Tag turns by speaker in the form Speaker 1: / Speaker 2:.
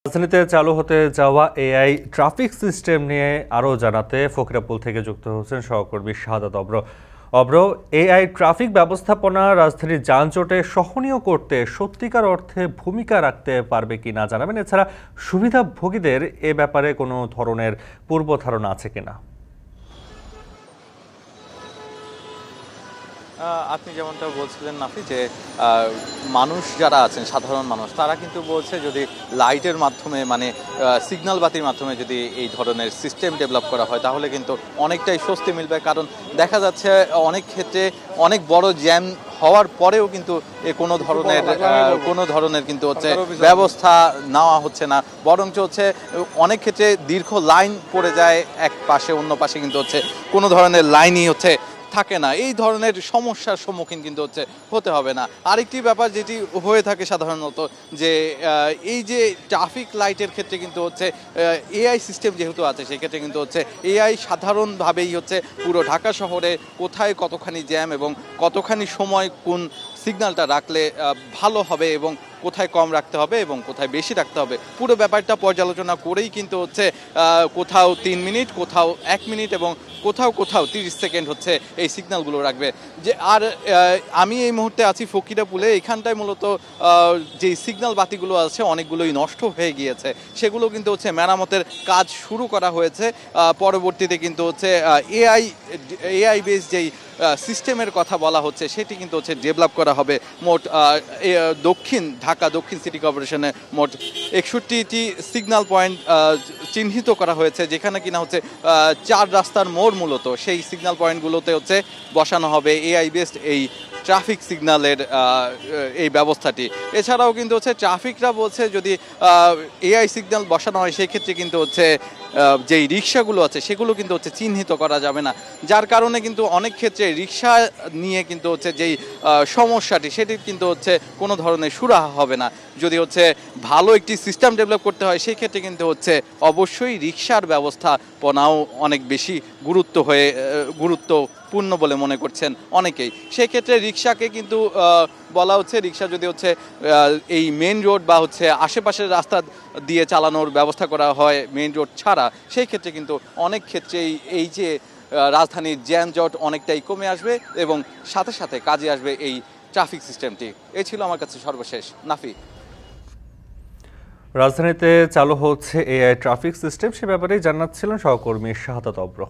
Speaker 1: রাজধানীতে চালু হতে যাওয়া এআই ট্রাফিক সিস্টেম নিয়ে আরও জানাতে ফকিরাপুল থেকে যুক্ত হচ্ছেন সহকর্মী শাহাদাত অব্র। এআই ট্রাফিক ব্যবস্থাপনা রাজধানীর যানজটে সহনীয় করতে সত্যিকার অর্থে ভূমিকা রাখতে পারবে কিনা জানাবেন। এছাড়া সুবিধাভোগীদের এ ব্যাপারে কোনো ধরনের পূর্ব ধারণা আছে কিনা।
Speaker 2: আপনি যেমনটা বলছিলেন নাফি যে মানুষ যারা আছেন সাধারণ মানুষ তারা কিন্তু বলছে যদি লাইটের মাধ্যমে মানে সিগন্যাল বাতির মাধ্যমে যদি এই ধরনের সিস্টেম ডেভেলপ করা হয় তাহলে কিন্তু অনেকটাই স্বস্তি মিলবে। কারণ দেখা যাচ্ছে অনেক ক্ষেত্রে অনেক বড় জ্যাম হওয়ার পরেও কিন্তু কোনো ধরনের কিন্তু হচ্ছে ব্যবস্থা নেওয়া হচ্ছে না, বরঞ্চ হচ্ছে অনেক ক্ষেত্রে দীর্ঘ লাইন পড়ে যায় এক পাশে, অন্য পাশে কিন্তু হচ্ছে কোনো ধরনের লাইনই হচ্ছে থাকে না। এই ধরনের সমস্যার সম্মুখীন কিন্তু হচ্ছে হতে হবে না। আরেকটি ব্যাপার যেটি হয়ে থাকে সাধারণত যে এই যে ট্রাফিক লাইটের ক্ষেত্রে কিন্তু হচ্ছে এআই সিস্টেম যেহেতু আছে সেক্ষেত্রে কিন্তু হচ্ছে এআই সাধারণভাবেই হচ্ছে পুরো ঢাকা শহরে কোথায় কতখানি জ্যাম এবং কতখানি সময় কোন সিগন্যালটা রাখলে ভালো হবে এবং কোথায় কম রাখতে হবে এবং কোথায় বেশি রাখতে হবে পুরো ব্যাপারটা পর্যালোচনা করেই কিন্তু হচ্ছে কোথাও 3 মিনিট, কোথাও 1 মিনিট এবং কোথাও 30 সেকেন্ড হচ্ছে এই সিগন্যালগুলো রাখবে। যে আর আমি এই মুহূর্তে আছি ফকিরাপুলে। এখানটায় মূলত যে সিগন্যাল বাতিগুলো আছে অনেকগুলোই নষ্ট হয়ে গিয়েছে, সেগুলো কিন্তু হচ্ছে মেরামতের কাজ শুরু করা হয়েছে। পরবর্তীতে কিন্তু হচ্ছে এআই বেস যেই সিস্টেমের কথা বলা হচ্ছে সেটি কিন্তু হচ্ছে ডেভেলপ করা হবে। মোট ঢাকা দক্ষিণ সিটি কর্পোরেশনে মোট 61টি সিগন্যাল পয়েন্ট চিহ্নিত করা হয়েছে, যেখানে কিনা হচ্ছে 4 রাস্তার মোড় মূলত সেই সিগন্যাল পয়েন্টগুলোতে হচ্ছে বসানো হবে এআই বেসড এই ট্রাফিক সিগন্যালের এই ব্যবস্থাটি। এছাড়াও কিন্তু হচ্ছে ট্রাফিকরা বলছে যদি এআই সিগন্যাল বসানো হয় সেই ক্ষেত্রে কিন্তু হচ্ছে যেই রিক্সাগুলো আছে সেগুলো কিন্তু হচ্ছে চিহ্নিত করা যাবে না, যার কারণে কিন্তু অনেক ক্ষেত্রে রিক্সা নিয়ে কিন্তু হচ্ছে যেই সমস্যাটি সেটি কিন্তু হচ্ছে কোনো ধরনের সুরাহা হবে না। যদি হচ্ছে ভালো একটি সিস্টেম ডেভেলপ করতে হয় সেই ক্ষেত্রে কিন্তু হচ্ছে অবশ্যই রিক্সার ব্যবস্থাপনাও অনেক বেশি গুরুত্বপূর্ণ বলে মনে করছেন অনেকেই। সেই ক্ষেত্রে রিক্সাকে কিন্তু বলা হচ্ছে রিক্সা যদি হচ্ছে এই মেন রোড বা হচ্ছে আশেপাশের রাস্তা দিয়ে চালানোর ব্যবস্থা করা হয় মেন রোড ছাড়া, সেই ক্ষেত্রে কিন্তু অনেক ক্ষেত্রেই এই যে রাজধানীর যানজট অনেকটাই কমে আসবে এবং সাথে সাথে কাজে আসবে এই ট্রাফিক সিস্টেমটি। এই ছিল আমার কাছে সর্বশেষ। নাফি,
Speaker 1: রাজধানীতে চালু হচ্ছে এআই ট্রাফিক সিস্টেম, সে ব্যাপারেই জানাচ্ছিলেন সহকর্মী শাহাদাত অব্র।